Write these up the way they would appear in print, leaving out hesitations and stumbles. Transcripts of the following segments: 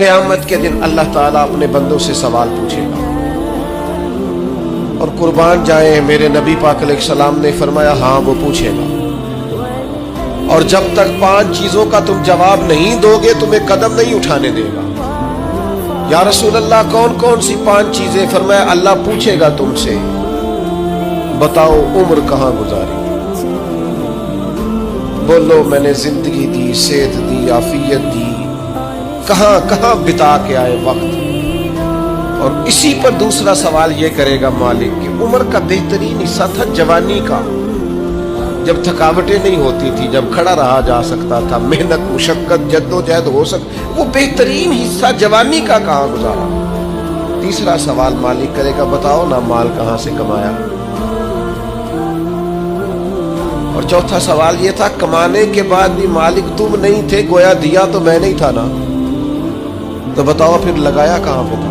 قیامت کے دن اللہ تعالیٰ اپنے بندوں سے سوال پوچھے گا، اور قربان جائیں میرے نبی پاک علیہ السلام نے فرمایا ہاں وہ پوچھے گا، اور جب تک 5 چیزوں کا تم جواب نہیں دو گے تمہیں قدم نہیں اٹھانے دے گا۔ یا رسول اللہ کون کون سی 5 چیزیں؟ فرمایا اللہ پوچھے گا تم سے، بتاؤ عمر کہاں گزاری؟ بولو میں نے زندگی دی، صحت دی، عافیت دی، کہاں کہاں بتا کے آئے وقت؟ اور اسی پر دوسرا سوال یہ کرے گا مالک کہ عمر کا بہترین حصہ تھا جوانی کا، جب تھکاوٹیں نہیں ہوتی تھی، جب کھڑا رہا جا سکتا تھا، محنت مشقت جد و جہد ہو وہ بہترین حصہ جوانی کا کہاں گزارا؟ تیسرا سوال مالک کرے گا بتاؤ نا مال کہاں سے کمایا؟ اور چوتھا سوال یہ تھا کمانے کے بعد بھی مالک تم نہیں تھے، گویا دیا تو میں نہیں تھا نا، تو بتاؤ پھر لگایا کہاں پہ تھا،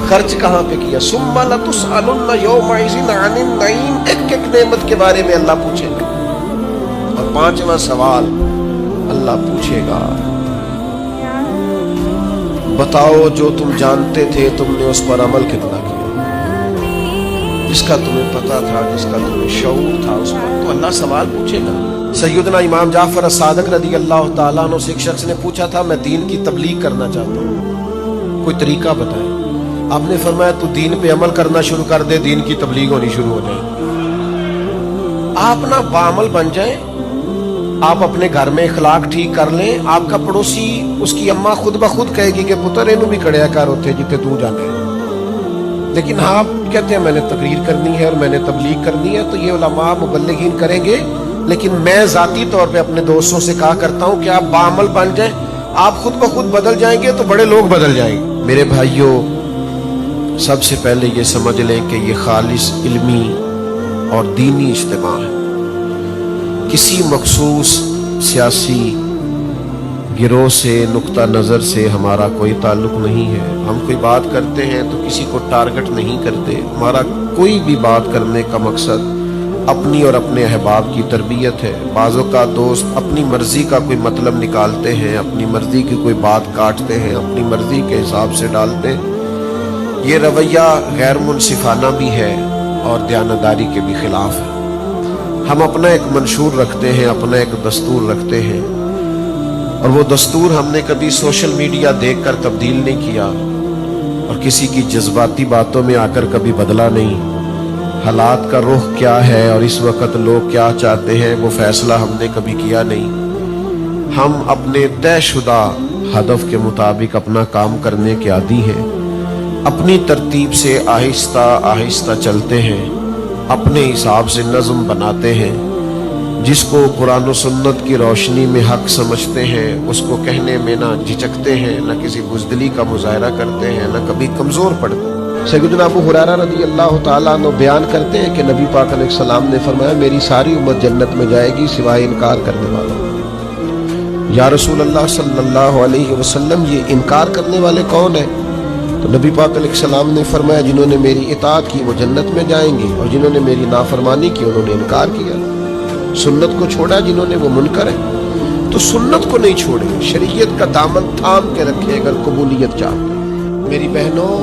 خرچ کہاں پہ کیا؟ ثم لتسألن یومئذ عن النعیم، ایک ایک نعمت کے بارے میں اللہ پوچھے گا۔ اور 5واں سوال اللہ پوچھے گا بتاؤ جو تم جانتے تھے تم نے اس پر عمل کتنا کیا؟ جس کا تمہیں پتا تھا، جس کا تمہیں شعور تھا، اس پر تو اللہ سوال پوچھے گا۔ سیدنا امام جعفر الصادق رضی اللہ تعالیٰ عنہ سے ایک شخص نے پوچھا تھا میں دین کی تبلیغ کرنا چاہتا ہوں، کوئی طریقہ بتائے؟ آپ نے فرمایا تو دین پہ عمل کرنا شروع کر دے، دین کی تبلیغ ہونی شروع ہو جائے۔ آپ نہ بعمل بن جائیں، آپ اپنے گھر میں اخلاق ٹھیک کر لیں، آپ کا پڑوسی اس کی اماں خود بخود کہے گی کہ پتر اینو بھی کڑیا کر ہوتے جتے تو جانے، لیکن آپ کہتے ہیں میں نے تقریر کرنی ہے اور میں نے تبلیغ کرنی ہے، تو یہ علماء مبلغین کریں گے، لیکن میں ذاتی طور پہ اپنے دوستوں سے کہا کرتا ہوں کہ آپ بعمل بن جائیں، آپ خود بخود بدل جائیں گے تو بڑے لوگ بدل جائیں گے۔ میرے بھائیوں سب سے پہلے یہ سمجھ لیں کہ یہ خالص علمی اور دینی اجتماع ہے، کسی مخصوص سیاسی گروہ سے نقطہ نظر سے ہمارا کوئی تعلق نہیں ہے۔ ہم کوئی بات کرتے ہیں تو کسی کو ٹارگٹ نہیں کرتے، ہمارا کوئی بھی بات کرنے کا مقصد اپنی اور اپنے احباب کی تربیت ہے۔ بعضوں کا دوست اپنی مرضی کا کوئی مطلب نکالتے ہیں، اپنی مرضی کی کوئی بات کاٹتے ہیں، اپنی مرضی کے حساب سے ڈالتے ہیں، یہ رویہ غیر منصفانہ بھی ہے اور دیانتداری کے بھی خلاف ہے۔ ہم اپنا ایک منشور رکھتے ہیں، اپنا ایک دستور رکھتے ہیں، اور وہ دستور ہم نے کبھی سوشل میڈیا دیکھ کر تبدیل نہیں کیا اور کسی کی جذباتی باتوں میں آ کر کبھی بدلا نہیں۔ حالات کا رخ کیا ہے اور اس وقت لوگ کیا چاہتے ہیں وہ فیصلہ ہم نے کبھی کیا نہیں۔ ہم اپنے طے شدہ ہدف کے مطابق اپنا کام کرنے کے عادی ہیں، اپنی ترتیب سے آہستہ آہستہ چلتے ہیں، اپنے حساب سے نظم بناتے ہیں، جس کو قرآن و سنت کی روشنی میں حق سمجھتے ہیں اس کو کہنے میں نہ جھجکتے ہیں، نہ کسی بزدلی کا مظاہرہ کرتے ہیں، نہ کبھی کمزور پڑتے ہیں۔ سیدنا ابو ہریرہ رضی اللہ تعالیٰ عنہ بیان کرتے ہیں کہ نبی پاک علیہ السلام نے فرمایا میری ساری امت جنت میں جائے گی سوائے انکار کرنے والوں۔ یا رسول اللہ صلی اللہ علیہ وسلم یہ انکار کرنے والے کون ہیں؟ تو نبی پاک علیہ السلام نے فرمایا جنہوں نے میری اطاعت کی وہ جنت میں جائیں گے، اور جنہوں نے میری نافرمانی کی انہوں نے انکار کیا، سنت کو چھوڑا جنہوں نے وہ منکر ہے۔ تو سنت کو نہیں چھوڑے، شریعت کا دامن تھام کے رکھے اگر قبولیت چاہتے۔ میری بہنوں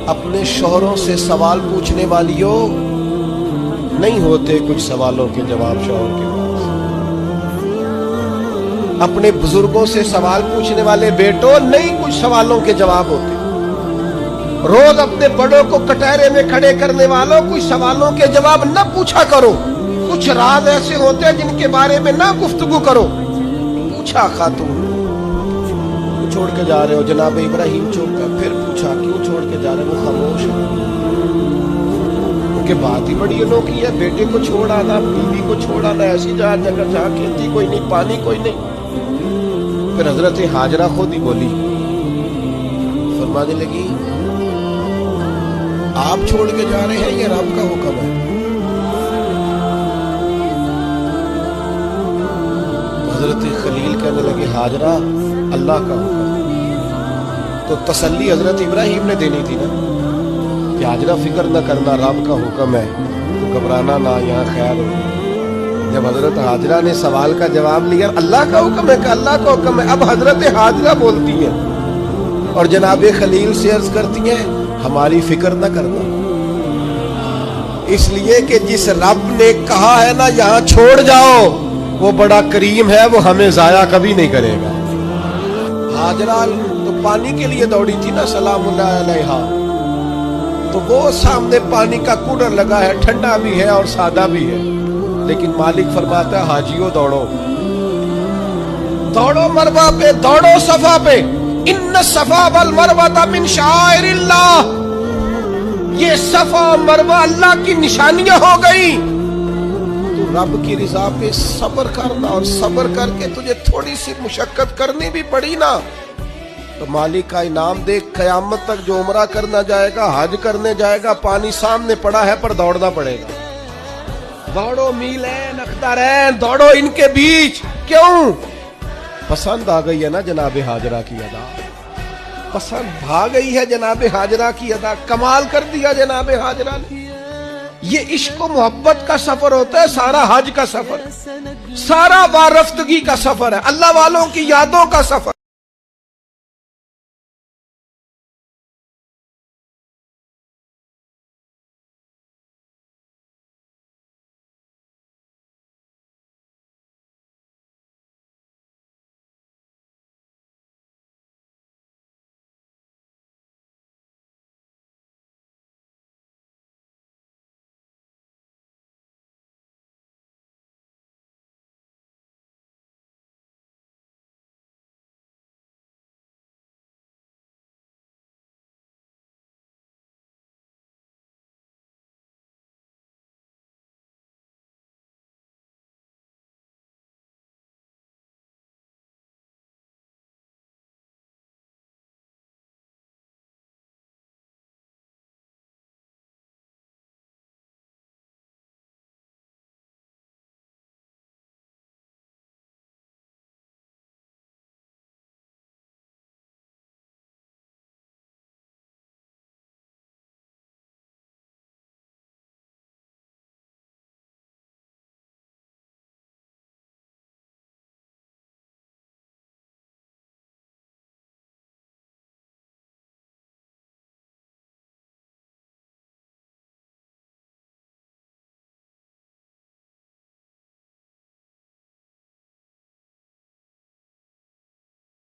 اپنے شوہروں سے سوال پوچھنے والیوں نہیں ہوتے کچھ سوالوں کے جواب شوہر کے پاس۔ اپنے بزرگوں سے سوال پوچھنے والے بیٹوں نہیں کچھ سوالوں کے جواب ہوتے۔ روز اپنے بڑوں کو کٹہرے میں کھڑے کرنے والوں کچھ سوالوں کے جواب نہ پوچھا کرو، کچھ راز ایسے ہوتے ہیں جن کے بارے میں نہ گفتگو کرو۔ پوچھا خاتون کیوں چھوڑ کے جا رہے ہو؟ جناب ابراہیم چوک پہ پھر پوچھا کیوں چھوڑ کے جا رہے ہو؟ وہ خاموش ہے کیونکہ بات ہی بڑی انوکھی ہے، بیٹے کو چھوڑ آنا، بیوی کو چھوڑ آنا، ایسی جگہ جہاں کھیتی کوئی نہیں، پانی کوئی نہیں۔ پھر حضرت ہاجرہ خود ہی بولی، فرمانے لگی آپ چھوڑ کے جا رہے ہیں یہ رب کا حکم ہے۔ حضرت خلیل کہنے لگے ہاجرہ اللہ کا حکم ہے۔ تو تسلی حضرت ابراہیم نے دینی تھی نا کہ ہاجرہ فکر نہ کرنا، رب کا حکم ہے، تو گھبرانا نہ، یہاں خیر ہو۔ جب حضرت حاجرہ نے سوال کا جواب لیا، اللہ کا حکم ہے کہ اللہ کا حکم ہے، اب حضرت حاجرہ بولتی ہیں اور جناب خلیل سے عرض کرتی ہیں ہماری فکر نہ کرنا، اس لیے کہ جس رب نے کہا ہے نا یہاں چھوڑ جاؤ وہ بڑا کریم ہے، وہ ہمیں ضائع کبھی نہیں کرے گا۔ حاجرہ تو پانی کے لیے دوڑی تھی نا سلام اللہ علیہا، تو وہ سامنے پانی کا کولر لگا ہے، ٹھنڈا بھی ہے اور سادہ بھی ہے، لیکن مالک فرماتا ہے حاجیو دوڑو، دوڑو مروہ پہ، دوڑو صفا پہ، ان الصفا والمروہ من شعائر اللہ، یہ صفا مروہ اللہ کی نشانیاں ہو گئی، تو رب کی رضا پہ صبر کرنا، اور صبر کر کے تجھے تھوڑی سی مشقت کرنی بھی پڑی نا تو مالک کا انعام دیکھ، قیامت تک جو عمرہ کرنا جائے گا، حج کرنے جائے گا، پانی سامنے پڑا ہے پر دوڑنا پڑے گا، دوڑو میلین اخترین، دوڑو ان کے بیچ، کیوں؟ پسند آ گئی ہے نا جناب حاجرہ کی ادا، پسند بھا گئی ہے جناب حاجرہ کی ادا، کمال کر دیا جناب حاجرہ نے۔ یہ عشق و محبت کا سفر ہوتا ہے، سارا حج کا سفر، سارا وارفتگی کا سفر ہے، اللہ والوں کی یادوں کا سفر۔